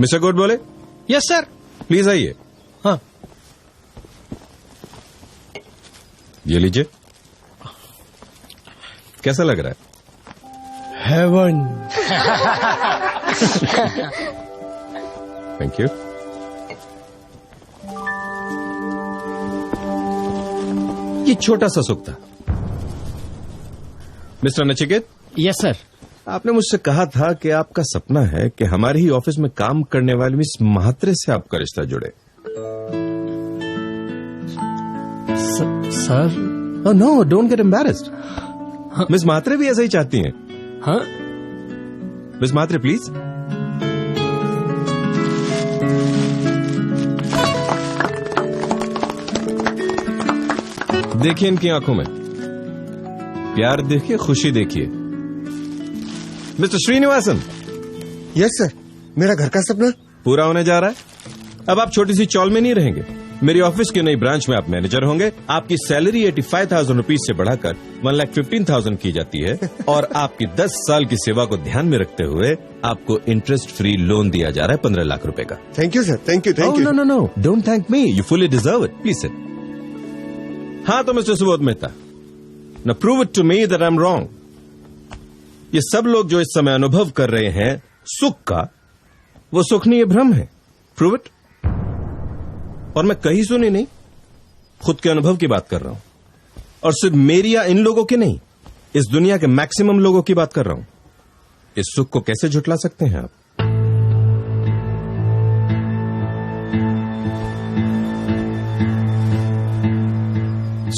Mister Good बोले। Yes sir. Please आइए। हाँ। ये लीजिए। कैसा लग रहा है? हेवन। Thank you. ये छोटा सा सुख था। मिस्टर नचिकेत। Yes sir. आपने मुझसे कहा था कि आपका सपना है कि हमारे ही ऑफिस में काम करने वाली मिस म्हात्रे से आपका रिश्ता जुड़े। Sir. No, don't get embarrassed. Miss Mhatre भी ऐसा ही चाहती हैं। हाँ? Miss Mhatre please. देखिए इनकी आंखों में प्यार देखिए, खुशी देखिए। मिस्टर श्रीनिवासन। Yes sir. मेरा घर का सपना पूरा होने जा रहा है। अब आप छोटी सी चौल में नहीं रहेंगे। मेरी ऑफिस की नई ब्रांच में आप मैनेजर होंगे। आपकी सैलरी 85,000 रुपीज से बढ़ाकर 1,15,000 की जाती है और आपकी 10 साल की सेवा को ध्यान में रखते हुए आपको इंटरेस्ट फ्री लोन दिया जा रहा है 15 लाख रुपए का। Thank you sir. Thank you. Thank you. No, don't thank me, you fully deserve it. Please sit. हाँ तो mister Subodh Mehta, now prove it to me that I am wrong. ये सब लोग जो इस समय अनुभव कर रहे हैं सुख का, वो सुख नहीं, ये भ्रम है। Prove it. और मैं कहीं सुनी नहीं, खुद के अनुभव की बात कर रहा हूं। और सिर्फ मेरी या इन लोगों की नहीं, इस दुनिया के मैक्सिमम लोगों की बात कर रहा हूं। इस सुख को कैसे झुटला सकते हैं आप?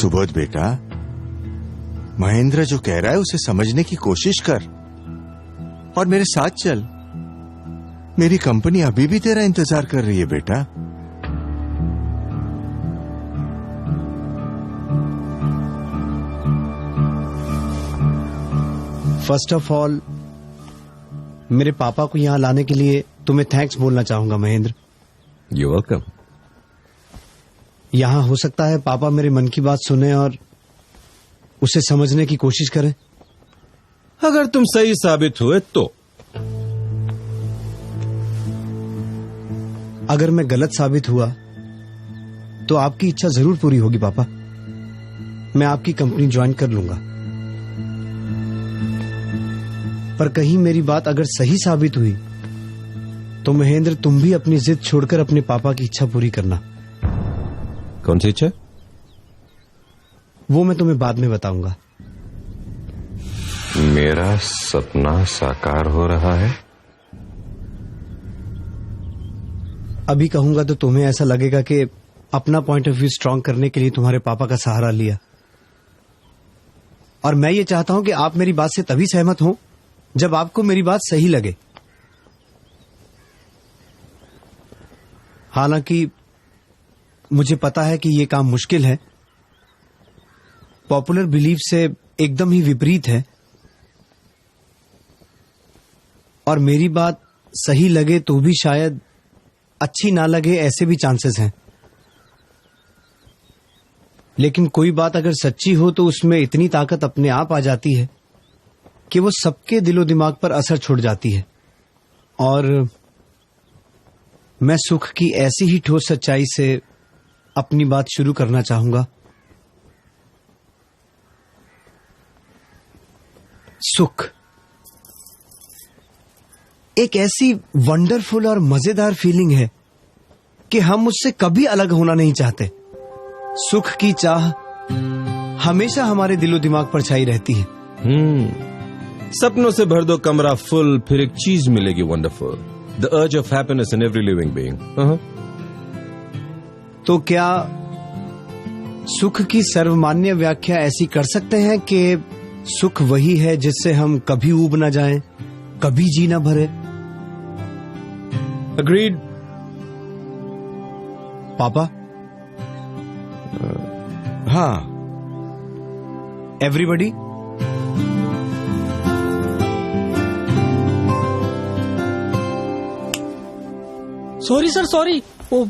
सुबोध बेटा, महेंद्र जो कह रहा है उसे समझने की कोशिश कर और मेरे साथ चल। मेरी कंपनी अभी भी तेरा इंतजार कर रही है बेटा। फर्स्ट ऑफ ऑल मेरे पापा को यहां लाने के लिए तुम्हें थैंक्स बोलना चाहूंगा महेंद्र। You welcome. यहां हो सकता है पापा मेरे मन की बात सुने और उसे समझने की कोशिश करें। अगर तुम सही साबित हुए तो। अगर मैं गलत साबित हुआ तो आपकी इच्छा जरूर पूरी होगी पापा। मैं आपकी कंपनी ज्वाइन कर लूंगा। पर कहीं मेरी बात अगर सही साबित हुई तो महेंद्र तुम भी अपनी जिद छोड़कर अपने पापा की इच्छा पूरी करना। कौन सी इच्छा? वो मैं तुम्हें बाद में बताऊंगा। मेरा सपना साकार हो रहा है। अभी कहूंगा तो तुम्हें ऐसा लगेगा कि अपना पॉइंट ऑफ व्यू स्ट्रांग करने के लिए तुम्हारे पापा का सहारा लिया। और मैं ये चाहता हूं कि आप मेरी बात से तभी सहमत हों जब आपको मेरी बात सही लगे। हालांकि मुझे पता है कि ये काम मुश्किल है, पॉपुलर बिलीफ से एकदम ही विपरीत है, और मेरी बात सही लगे तो भी शायद अच्छी ना लगे, ऐसे भी चांसेस हैं। लेकिन कोई बात अगर सच्ची हो तो उसमें इतनी ताकत अपने आप आ जाती है कि वो सबके दिलो दिमाग पर असर छोड़ जाती है। और मैं सुख की ऐसी ही ठोस सच्चाई से अपनी बात शुरू करना चाहूंगा। सुख एक ऐसी वंडरफुल और मजेदार फीलिंग है कि हम उससे कभी अलग होना नहीं चाहते। सुख की चाह हमेशा हमारे दिलो दिमाग पर छाई रहती है। सपनों से भर दो कमरा फुल, फिर एक चीज मिलेगी wonderful, the urge of happiness in every living being. तो क्या सुख की सर्वमान्य व्याख्या ऐसी कर सकते हैं कि सुख वही है जिससे हम कभी ऊब ना जाएं, कभी जी ना भरे? अग्रीड। पापा। हाँ। एवरीबडी। सॉरी सर, सॉरी, वो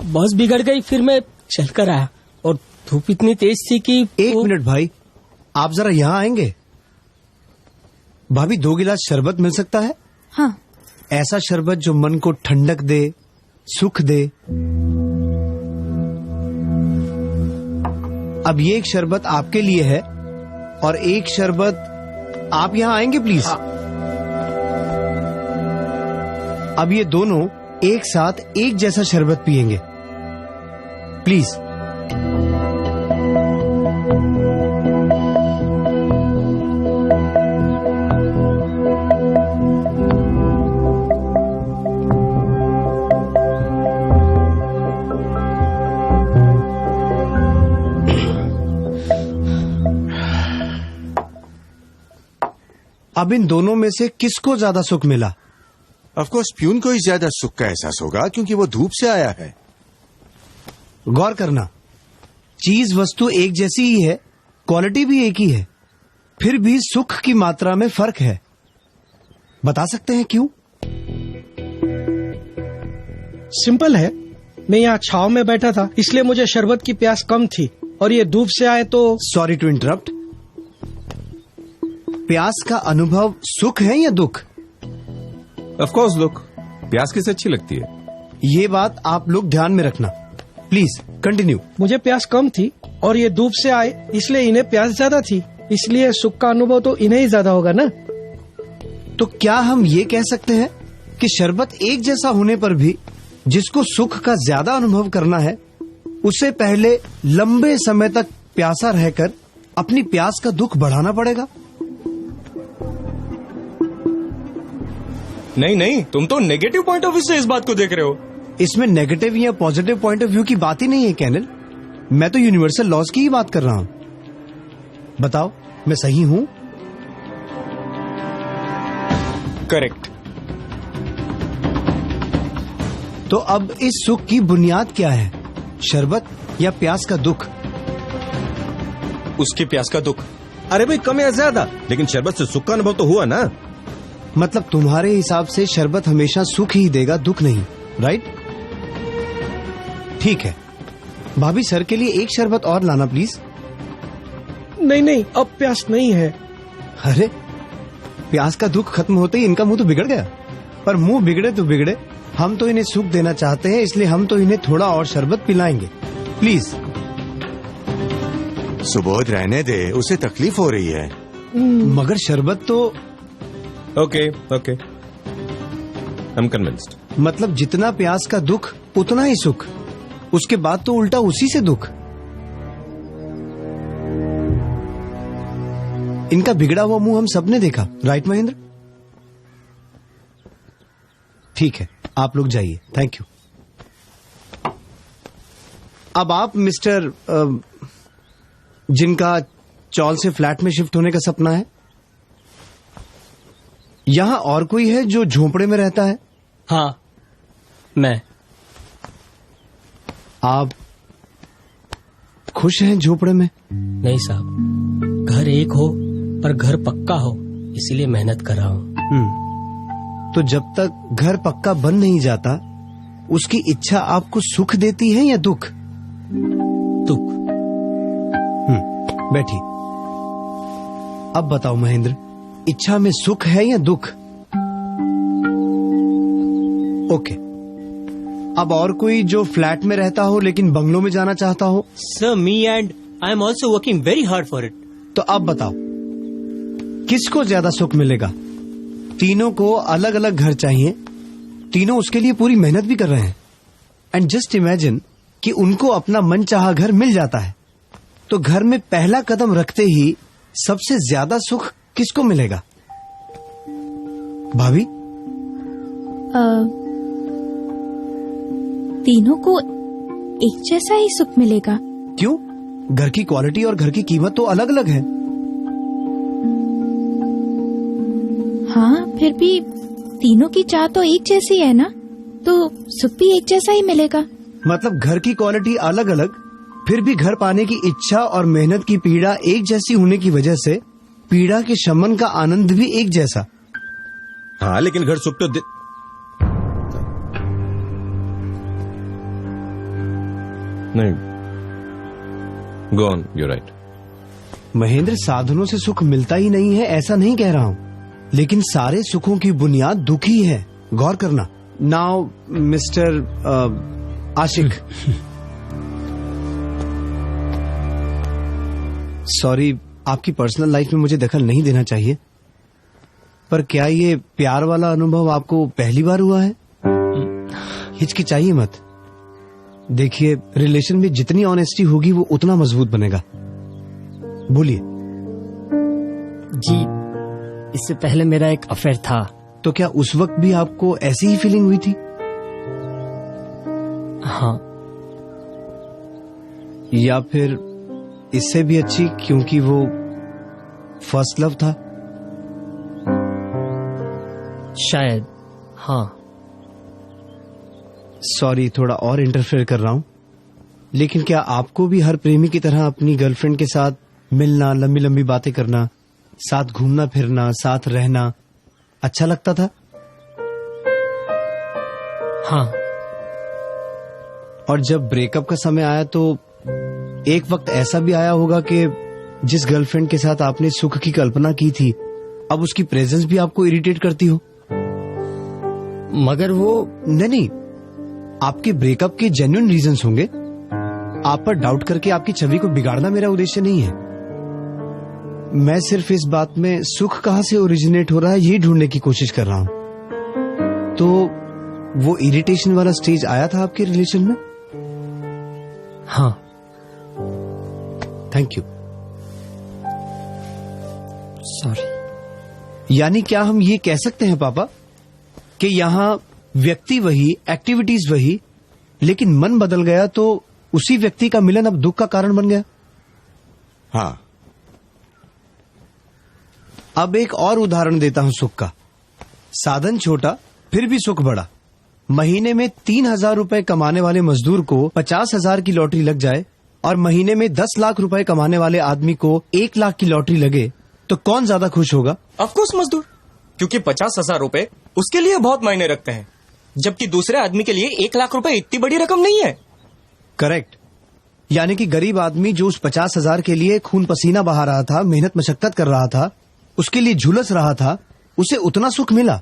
बस बिगड़ गई, फिर मैं चल कर आया और धूप इतनी तेज थी कि। एक मिनट भाई, आप जरा यहाँ आएंगे? भाभी 2 गिलास शरबत मिल सकता है? हाँ। ऐसा शरबत जो मन को ठंडक दे, सुख दे। अब ये एक शरबत आपके लिए है और एक शरबत आप यहां आएंगे प्लीज। अब ये दोनों एक साथ एक जैसा शरबत पिएंगे प्लीज। अब इन दोनों में से किसको ज्यादा सुख मिला? ऑफ कोर्स प्यून को ही ज्यादा सुख का एहसास होगा क्योंकि वो धूप से आया है। गौर करना, चीज वस्तु एक जैसी ही है, क्वालिटी भी एक ही है, फिर भी सुख की मात्रा में फर्क है। बता सकते हैं क्यों? सिंपल है, मैं यहाँ छाव में बैठा था इसलिए मुझे शरबत की प्यास कम थी, और ये धूप से आए तो। Sorry to interrupt. प्यास का अनुभव सुख है या दुख? ऑफ कोर्स लुक, प्यास किसे अच्छी लगती है? ये बात आप लोग ध्यान में रखना प्लीज। कंटिन्यू। मुझे प्यास कम थी और ये धूप से आए इसलिए इन्हें प्यास ज्यादा थी, इसलिए सुख का अनुभव तो इन्हें ही ज्यादा होगा ना। तो क्या हम ये कह सकते हैं कि शरबत एक जैसा होने पर भी जिसको सुख का ज्यादा अनुभव करना है उसे पहले लंबे समय तक प्यासा रहकर अपनी प्यास का दुख बढ़ाना पड़ेगा? नहीं नहीं, तुम तो नेगेटिव पॉइंट ऑफ व्यू से इस बात को देख रहे हो। इसमें नेगेटिव या पॉजिटिव पॉइंट ऑफ व्यू की बात ही नहीं है कैनल। मैं तो यूनिवर्सल लॉज की ही बात कर रहा हूं। बताओ, मैं सही हूं? करेक्ट। तो अब इस सुख की बुनियाद क्या है, शरबत या प्यास का दुख? उसकी प्यास का दुख। अरे भाई कम या ज्यादा, लेकिन शरबत से सुख का अनुभव तो हुआ ना। मतलब तुम्हारे हिसाब से शरबत हमेशा सुख ही देगा, दुख नहीं, राइट? ठीक है, भाभी सर के लिए एक शरबत और लाना प्लीज। नहीं नहीं, अब प्यास नहीं है। अरे, प्यास का दुख खत्म होते ही इनका मुंह तो बिगड़ गया। पर मुंह बिगड़े तो बिगड़े, हम तो इन्हें सुख देना चाहते हैं, इसलिए हम तो इन्हें थोड़ा और शरबत पिलाएंगे प्लीज। सुबोध रहने दे, उसे तकलीफ हो रही है। मगर शरबत तो। Okay okay, I am convinced. मतलब जितना प्यास का दुख उतना ही सुख, उसके बाद तो उल्टा उसी से दुख। इनका बिगड़ा हुआ मुंह हम सबने देखा, राइट महेंद्र? ठीक है, आप लोग जाइए, थैंक यू। अब आप मिस्टर जिनका चौल से फ्लैट में शिफ्ट होने का सपना है, यहां और कोई है जो झोंपड़े में रहता है? हाँ, मैं। आप खुश हैं झोपड़े में? नहीं साहब, घर एक हो पर घर पक्का हो, इसीलिए मेहनत कर रहा हूँ। तो जब तक घर पक्का बन नहीं जाता, उसकी इच्छा आपको सुख देती है या दुख? दुख। बैठिए। अब बताओ महेंद्र, इच्छा में सुख है या दुख? ओके। अब और कोई जो फ्लैट में रहता हो लेकिन बंगलों में जाना चाहता हो? Sir, me and I am also working very hard for it. तो अब बताओ, किसको ज्यादा सुख मिलेगा? तीनों को अलग अलग घर चाहिए, तीनों उसके लिए पूरी मेहनत भी कर रहे हैं। एंड जस्ट इमेजिन कि उनको अपना मनचाहा घर मिल जाता है, तो घर में पहला कदम रखते ही सबसे ज्यादा सुख किसको मिलेगा? भाभी? तीनों को एक जैसा ही सुख मिलेगा। क्यों? घर की क्वालिटी और घर की कीमत तो अलग अलग है। हाँ, फिर भी तीनों की चाह तो एक जैसी है ना, तो सुख भी एक जैसा ही मिलेगा। मतलब घर की क्वालिटी अलग अलग, फिर भी घर पाने की इच्छा और मेहनत की पीड़ा एक जैसी होने की वजह से पीड़ा के शमन का आनंद भी एक जैसा। हाँ, लेकिन घर सुख तो नहीं। Go on, you right. Mahendra, साधनों से सुख मिलता ही नहीं है ऐसा नहीं कह रहा हूँ, लेकिन सारे सुखों की बुनियाद दुख ही है, गौर करना। नाउ मिस्टर आशिक, सॉरी, आपकी पर्सनल लाइफ में मुझे दखल नहीं देना चाहिए, पर क्या ये प्यार वाला अनुभव आपको पहली बार हुआ है? हिचकिचाइए मत। देखिए, रिलेशन में जितनी ऑनेस्टी होगी वो उतना मजबूत बनेगा। बोलिए। जी, इससे पहले मेरा एक अफेयर था। तो क्या उस वक्त भी आपको ऐसी ही फीलिंग हुई थी? हाँ। या फिर इससे भी अच्छी, क्योंकि वो फर्स्ट लव था? शायद, हाँ। सॉरी, थोड़ा और इंटरफेयर कर रहा हूं, लेकिन क्या आपको भी हर प्रेमी की तरह अपनी गर्लफ्रेंड के साथ मिलना, लंबी लंबी बातें करना, साथ घूमना फिरना, साथ रहना अच्छा लगता था? हाँ। और जब ब्रेकअप का समय आया तो एक वक्त ऐसा भी आया होगा कि जिस गर्लफ्रेंड के साथ आपने सुख की कल्पना की थी, अब उसकी प्रेजेंस भी आपको इरिटेट करती हो? मगर वो नहीं, आपके ब्रेकअप के जेन्युइन रीजंस होंगे। आप पर डाउट करके आपकी छवि को बिगाड़ना मेरा उद्देश्य नहीं है। मैं सिर्फ इस बात में सुख कहां से ओरिजिनेट हो रहा है ये ढूंढने की कोशिश कर रहा हूं। तो वो इरिटेशन वाला स्टेज आया था आपके रिलेशन में? हाँ। Thank you. सॉरी। यानी क्या हम ये कह सकते हैं पापा कि यहाँ व्यक्ति वही, एक्टिविटीज वही, लेकिन मन बदल गया तो उसी व्यक्ति का मिलन अब दुख का कारण बन गया? हाँ। अब एक और उदाहरण देता हूं सुख का। साधन छोटा फिर भी सुख बड़ा। महीने में 3,000 रुपए कमाने वाले मजदूर को 50,000 की लॉटरी लग जाए और महीने में 10 लाख रुपए कमाने वाले आदमी को 1 लाख की लॉटरी लगे, तो कौन ज्यादा खुश होगा? ऑफकोर्स मजदूर, क्योंकि 50,000 रुपए उसके लिए बहुत मायने रखते हैं, जबकि दूसरे आदमी के लिए 1 लाख रुपए इतनी बड़ी रकम नहीं है। करेक्ट। यानी कि गरीब आदमी जो उस 50,000 के लिए खून पसीना बहा रहा था, मेहनत मशक्कत कर रहा था, उसके लिए झुलस रहा था, उसे उतना सुख मिला।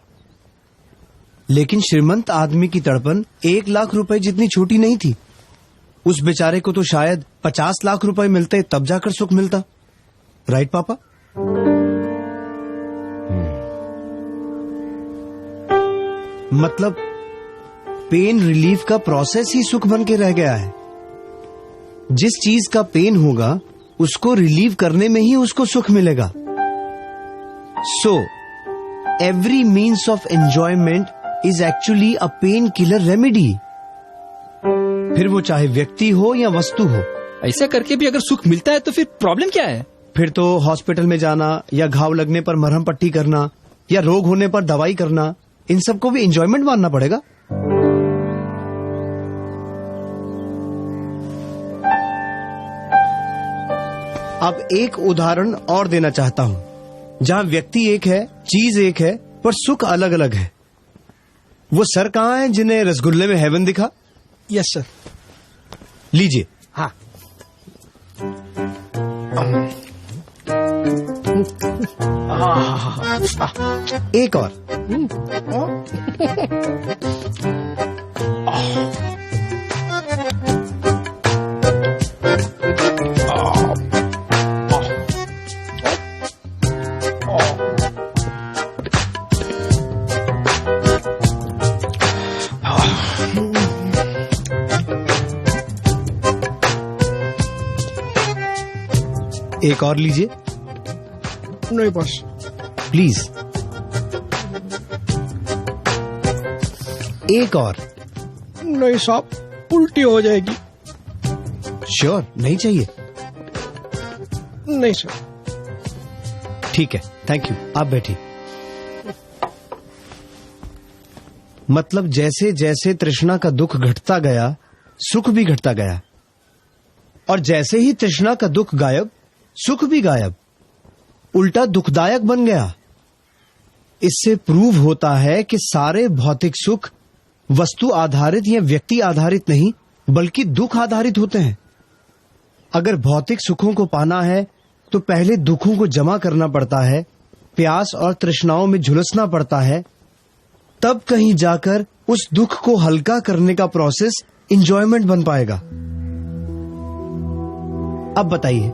लेकिन श्रीमंत आदमी की तड़पन 1 लाख रुपए जितनी छोटी नहीं थी। उस बेचारे को तो शायद 50 लाख रुपए मिलते तब जाकर सुख मिलता। राइट पापा? मतलब पेन रिलीफ का प्रोसेस ही सुख बन के रह गया है। जिस चीज का पेन होगा उसको रिलीव करने में ही उसको सुख मिलेगा। So every means of enjoyment is actually a pain killer remedy, फिर वो चाहे व्यक्ति हो या वस्तु हो। ऐसा करके भी अगर सुख मिलता है तो फिर प्रॉब्लम क्या है? फिर तो हॉस्पिटल में जाना या घाव लगने पर मरहम पट्टी करना या रोग होने पर दवाई करना, इन सबको भी एंजॉयमेंट मानना पड़ेगा। अब एक उदाहरण और देना चाहता हूं जहां व्यक्ति एक है, चीज एक है, पर सुख अलग अलग है। वो सर कहां हैं जिन्हें रसगुल्ले में हेवन दिखा? Yes sir. लीजिए। हाँ। एक और। एक और लीजिए। नहीं बस। प्लीज। एक और। नहीं साहब, उल्टी हो जाएगी। श्योर नहीं चाहिए? नहीं सर। ठीक है, थैंक यू। आप बैठिए। मतलब जैसे जैसे तृष्णा का दुख घटता गया, सुख भी घटता गया, और जैसे ही तृष्णा का दुख गायब, सुख भी गायब, उल्टा दुखदायक बन गया। इससे प्रूव होता है कि सारे भौतिक सुख वस्तु आधारित या व्यक्ति आधारित नहीं, बल्कि दुख आधारित होते हैं। अगर भौतिक सुखों को पाना है तो पहले दुखों को जमा करना पड़ता है, प्यास और तृष्णाओं में झुलसना पड़ता है, तब कहीं जाकर उस दुख को हल्का करने का प्रोसेस एंजॉयमेंट बन पाएगा। अब बताइए,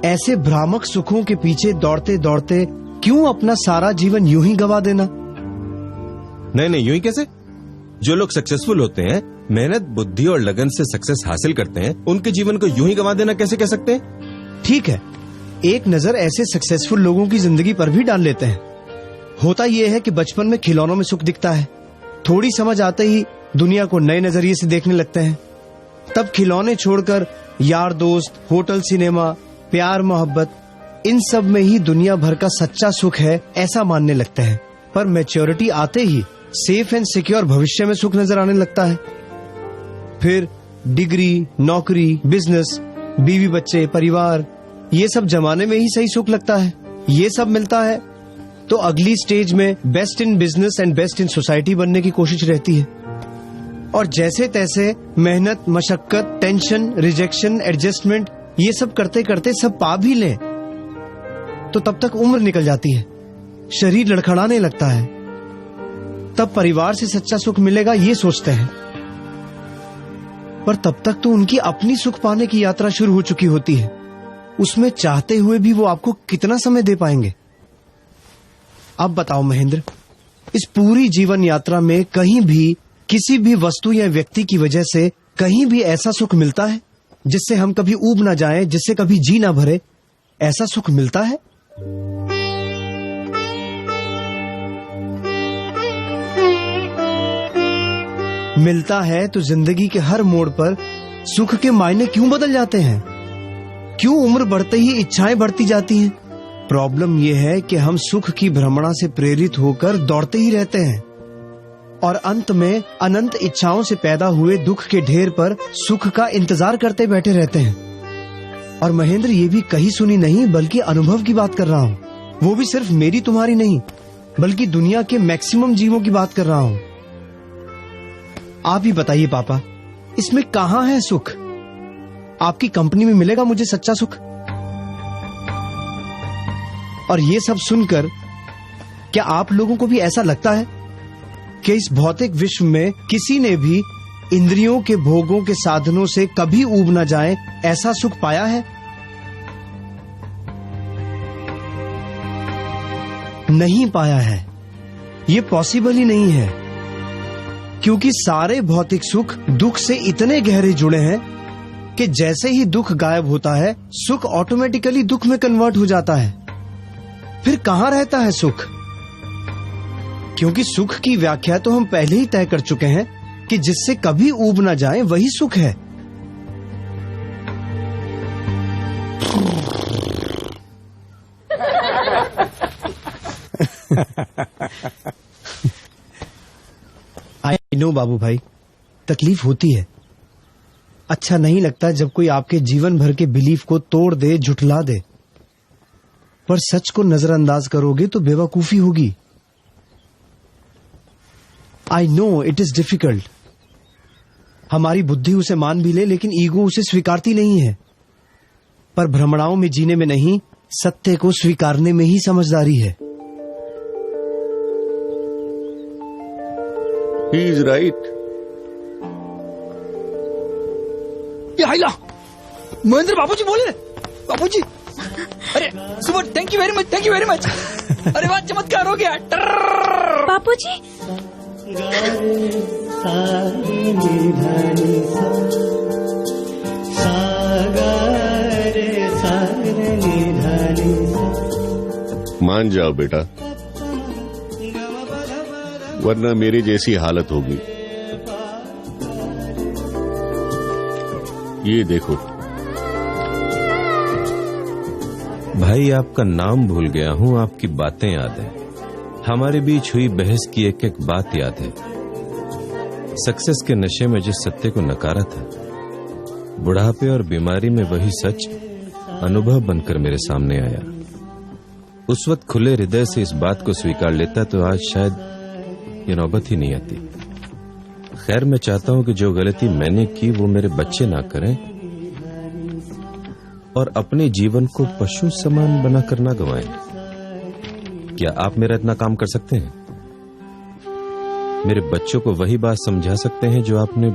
ऐसे भ्रामक सुखों के पीछे दौड़ते दौड़ते क्यों अपना सारा जीवन यूं ही गवा देना? नहीं, यूं ही कैसे? जो लोग सक्सेसफुल होते हैं, मेहनत, बुद्धि और लगन से सक्सेस हासिल करते हैं, उनके जीवन को यूं ही गवा देना कैसे कह सकते हैं? ठीक है, एक नजर ऐसे सक्सेसफुल लोगों की जिंदगी पर भी डाल लेते हैं। होता यह है कि बचपन में खिलौनों में सुख दिखता है, थोड़ी समझ आते ही दुनिया को नए नजरिए से देखने लगते हैं। तब खिलौने छोड़कर यार दोस्त, होटल, सिनेमा, प्यार, मोहब्बत, इन सब में ही दुनिया भर का सच्चा सुख है ऐसा मानने लगते हैं। पर मैच्योरिटी आते ही सेफ एंड सिक्योर भविष्य में सुख नजर आने लगता है। फिर डिग्री, नौकरी, बिजनेस, बीवी बच्चे, परिवार, ये सब जमाने में ही सही सुख लगता है। ये सब मिलता है तो अगली स्टेज में best in business and best in society बनने की कोशिश रहती है। और जैसे तैसे मेहनत, मशक्कत, टेंशन, रिजेक्शन, एडजस्टमेंट, ये सब करते करते सब पा भी लें तो तब तक उम्र निकल जाती है, शरीर लड़खड़ाने लगता है। तब परिवार से सच्चा सुख मिलेगा ये सोचते हैं, पर तब तक तो उनकी अपनी सुख पाने की यात्रा शुरू हो चुकी होती है। उसमें चाहते हुए भी वो आपको कितना समय दे पाएंगे? अब बताओ महेंद्र, इस पूरी जीवन यात्रा में कहीं भी किसी भी वस्तु या व्यक्ति की वजह से कहीं भी ऐसा सुख मिलता है जिससे हम कभी ऊब ना जाएं, जिससे कभी जी ना भरे? ऐसा सुख मिलता है? मिलता है तो जिंदगी के हर मोड़ पर सुख के मायने क्यों बदल जाते हैं? क्यों उम्र बढ़ते ही इच्छाएं बढ़ती जाती हैं? प्रॉब्लम यह है कि हम सुख की भ्रमणा से प्रेरित होकर दौड़ते ही रहते हैं और अंत में अनंत इच्छाओं से पैदा हुए दुख के ढेर पर सुख का इंतजार करते बैठे रहते हैं। और महेंद्र, ये भी कही सुनी नहीं बल्कि अनुभव की बात कर रहा हूँ। वो भी सिर्फ मेरी तुम्हारी नहीं बल्कि दुनिया के मैक्सिमम जीवों की बात कर रहा हूँ। आप ही बताइए पापा, इसमें कहाँ है सुख? आपकी कंपनी में मिलेगा मुझे सच्चा सुख? और ये सब सुनकर क्या आप लोगों को भी ऐसा लगता है कि इस भौतिक विश्व में किसी ने भी इंद्रियों के भोगों के साधनों से कभी ऊब न जाए ऐसा सुख पाया है? नहीं पाया है। ये पॉसिबल ही नहीं है, क्योंकि सारे भौतिक सुख दुख से इतने गहरे जुड़े हैं कि जैसे ही दुख गायब होता है सुख ऑटोमेटिकली दुख में कन्वर्ट हो जाता है। फिर कहाँ रहता है सुख? क्योंकि सुख की व्याख्या तो हम पहले ही तय कर चुके हैं कि जिससे कभी ऊब ना जाए वही सुख है। आई नो बाबू भाई, तकलीफ होती है। अच्छा नहीं लगता जब कोई आपके जीवन भर के बिलीफ को तोड़ दे, झुठला दे। पर सच को नजरअंदाज करोगे तो बेवकूफी होगी। I know it is difficult. हमारी बुद्धि उसे मान भी ले लेकिन ईगो उसे स्वीकारती नहीं है। पर भ्रमणाओं में जीने में नहीं, सत्य को स्वीकारने में ही समझदारी है। He is right. ये हाइला, महेंद्र बाबूजी बोले। बाबूजी, अरे सुबह, thank you very much, thank you very much. अरे वाह, चमत्कार हो गया। बापूजी, मान जाओ बेटा, वरना मेरी जैसी हालत होगी। ये देखो भाई, आपका नाम भूल गया हूँ, आपकी बातें याद है। हमारे बीच हुई बहस की एक एक बात याद है। सक्सेस के नशे में जिस सत्य को नकारा था, बुढ़ापे और बीमारी में वही सच अनुभव बनकर मेरे सामने आया। उस वक्त खुले हृदय से इस बात को स्वीकार लेता तो आज शायद ये नौबत ही नहीं आती। खैर, मैं चाहता हूं कि जो गलती मैंने की वो मेरे बच्चे ना करें और अपने जीवन को पशु समान बनाकर ना गंवाएं। क्या आप मेरा इतना काम कर सकते हैं? मेरे बच्चों को वही बात समझा सकते हैं जो आपने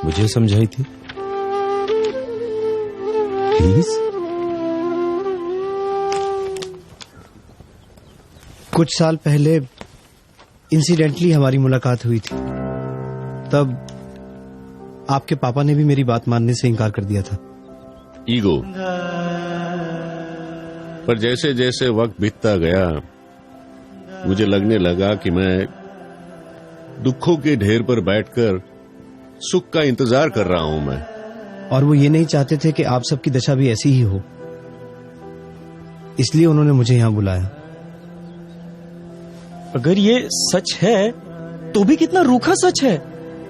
मुझे समझाई थी? प्लीज। कुछ साल पहले इंसिडेंटली हमारी मुलाकात हुई थी। तब आपके पापा ने भी मेरी बात मानने से इनकार कर दिया था। ईगो। पर जैसे जैसे वक्त बीतता गया मुझे लगने लगा कि मैं दुखों के ढेर पर बैठकर सुख का इंतजार कर रहा हूं मैं। और वो ये नहीं चाहते थे कि आप सबकी दशा भी ऐसी ही हो, इसलिए उन्होंने मुझे यहां बुलाया। अगर ये सच है तो भी कितना रूखा सच है।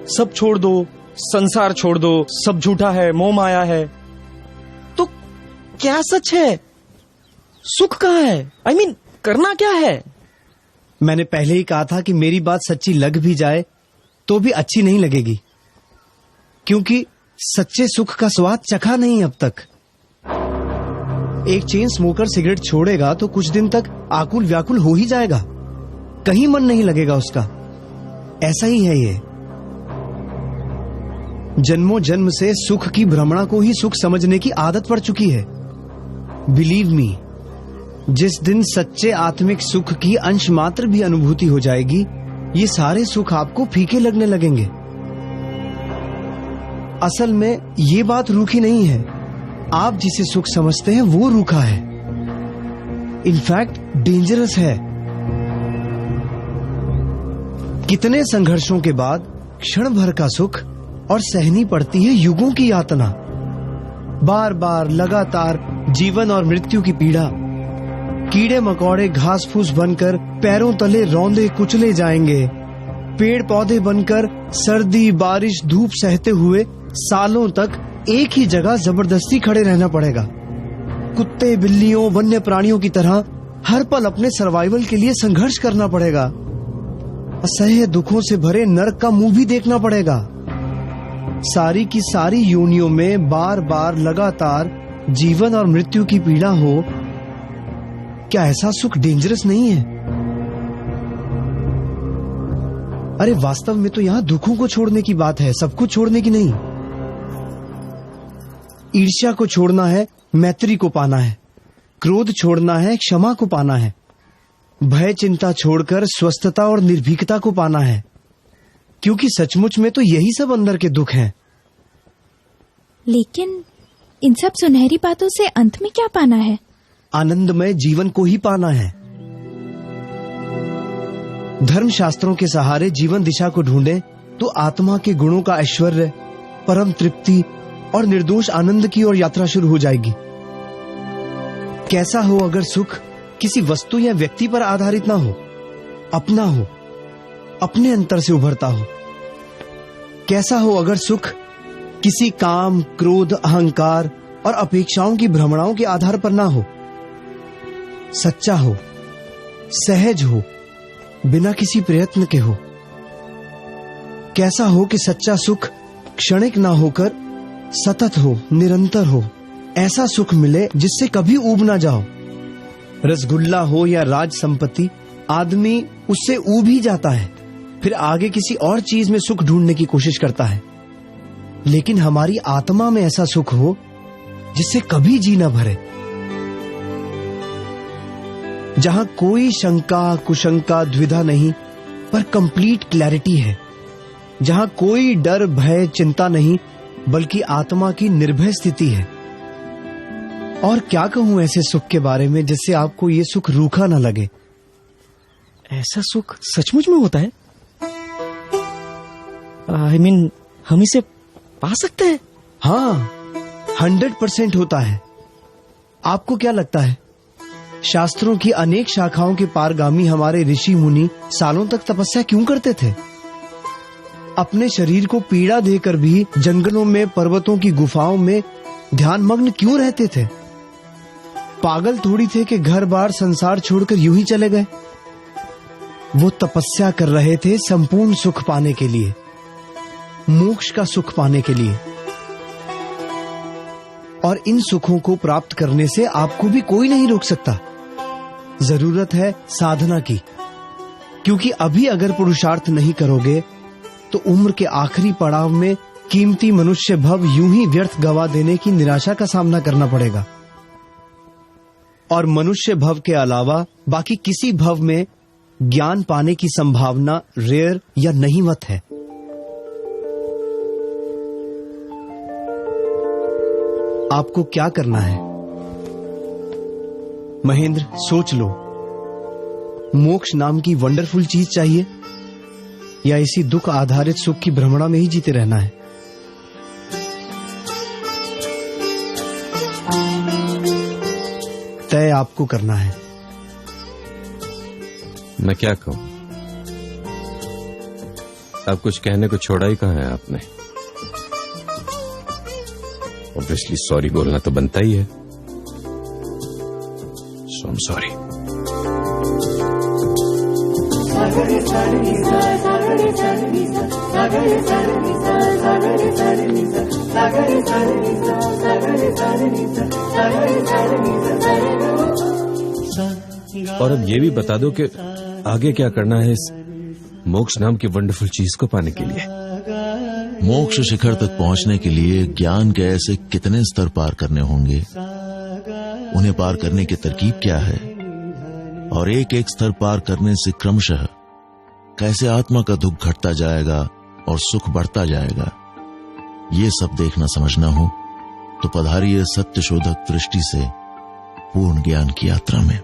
सब छोड़ दो, संसार छोड़ दो, सब झूठा है, मोह माया है। तो क्या सच है? सुख कहाँ है? I mean, करना क्या है? मैंने पहले ही कहा था कि मेरी बात सच्ची लग भी जाए तो भी अच्छी नहीं लगेगी, क्योंकि सच्चे सुख का स्वाद चखा नहीं अब तक। एक चेन स्मोकर सिगरेट छोड़ेगा तो कुछ दिन तक आकुल व्याकुल हो ही जाएगा, कहीं मन नहीं लगेगा उसका। ऐसा ही है ये। जन्मों जन्म से सुख की भ्रमणा को ही सुख समझने की आदत पड़ चुकी है। बिलीव मी, जिस दिन सच्चे आत्मिक सुख की अंश मात्र भी अनुभूति हो जाएगी, ये सारे सुख आपको फीके लगने लगेंगे। असल में ये बात रूखी नहीं है, आप जिसे सुख समझते हैं वो रूखा है, इनफैक्ट डेंजरस है। कितने संघर्षों के बाद क्षण भर का सुख और सहनी पड़ती है युगों की यातना। बार बार लगातार जीवन और मृत्यु की पीड़ा, कीड़े मकोड़े घास फूस बनकर पैरों तले रौंदे कुचले जाएंगे। पेड़ पौधे बनकर सर्दी बारिश धूप सहते हुए सालों तक एक ही जगह जबरदस्ती खड़े रहना पड़ेगा। कुत्ते बिल्लियों वन्य प्राणियों की तरह हर पल अपने सर्वाइवल के लिए संघर्ष करना पड़ेगा। असह्य दुखों से भरे नरक का मुंह भी देखना पड़ेगा। सारी की सारी योनियों में बार बार लगातार जीवन और मृत्यु की पीड़ा हो, क्या ऐसा सुख डेंजरस नहीं है? अरे वास्तव में तो यहां दुखों को छोड़ने की बात है, सब कुछ छोड़ने की नहीं। ईर्ष्या को छोड़ना है, मैत्री को पाना है। क्रोध छोड़ना है, क्षमा को पाना है। भय चिंता छोड़कर स्वस्थता और निर्भीकता को पाना है, क्योंकि सचमुच में तो यही सब अंदर के दुख हैं। लेकिन इन सब सुनहरी बातों से अंत में क्या पाना है? आनंदमय जीवन को ही पाना है। धर्म शास्त्रों के सहारे जीवन दिशा को ढूंढें तो आत्मा के गुणों का ऐश्वर्य, परम तृप्ति और निर्दोष आनंद की ओर यात्रा शुरू हो जाएगी। कैसा हो अगर सुख किसी वस्तु या व्यक्ति पर आधारित ना हो, अपना हो, अपने अंतर से उभरता हो। कैसा हो अगर सुख किसी काम, क्रोध, अहंकार और अपेक्षाओं की भ्रमणाओं के आधार पर ना हो। सच्चा हो, सहज हो, बिना किसी प्रयत्न के हो। कैसा हो कि सच्चा सुख क्षणिक ना होकर सतत हो, निरंतर हो। ऐसा सुख मिले जिससे कभी ऊब ना जाओ। रसगुल्ला हो या राज संपत्ति, आदमी उससे ऊब ही जाता है, फिर आगे किसी और चीज में सुख ढूंढने की कोशिश करता है। लेकिन हमारी आत्मा में ऐसा सुख हो जिससे कभी जी न भरे, जहां कोई शंका कुशंका द्विधा नहीं, पर कंप्लीट क्लैरिटी है। जहां कोई डर भय चिंता नहीं, बल्कि आत्मा की निर्भय स्थिति है। और क्या कहूं ऐसे सुख के बारे में जिससे आपको ये सुख रूखा न लगे। ऐसा सुख सचमुच में होता है? I mean, हम इसे पा सकते हैं? हाँ, 100% होता है। आपको क्या लगता है, शास्त्रों की अनेक शाखाओं के पारगामी हमारे ऋषि मुनि सालों तक तपस्या क्यों करते थे? अपने शरीर को पीड़ा देकर भी जंगलों में, पर्वतों की गुफाओं में ध्यान मग्न क्यों रहते थे? पागल थोड़ी थे कि घर बार संसार छोड़कर यूं ही चले गए। वो तपस्या कर रहे थे संपूर्ण सुख पाने के लिए, मोक्ष का सुख पाने के लिए। और इन सुखों को प्राप्त करने से आपको भी कोई नहीं रोक सकता। जरूरत है साधना की, क्योंकि अभी अगर पुरुषार्थ नहीं करोगे तो उम्र के आखिरी पड़ाव में कीमती मनुष्य भव यूं ही व्यर्थ गवा देने की निराशा का सामना करना पड़ेगा। और मनुष्य भव के अलावा बाकी किसी भव में ज्ञान पाने की संभावना रेयर या नहींवत है। आपको क्या करना है महेंद्र, सोच लो। मोक्ष नाम की वंडरफुल चीज चाहिए या इसी दुख आधारित सुख की भ्रमणा में ही जीते रहना है? तय आपको करना है। मैं क्या कहूं? अब कुछ कहने को छोड़ा ही कहाँ है आपने। ऑब्वियसली सॉरी बोलना तो बनता ही है। सो आई एम सॉरी। और अब ये भी बता दो कि आगे क्या करना है इस मोक्ष नाम की वंडरफुल चीज को पाने के लिए। मोक्ष शिखर तक पहुंचने के लिए ज्ञान के ऐसे कितने स्तर पार करने होंगे, उन्हें पार करने की तरकीब क्या है, और एक एक स्तर पार करने से क्रमशः कैसे आत्मा का दुख घटता जाएगा और सुख बढ़ता जाएगा, ये सब देखना समझना हो तो पधारिए सत्य शोधक दृष्टि से पूर्ण ज्ञान की यात्रा में।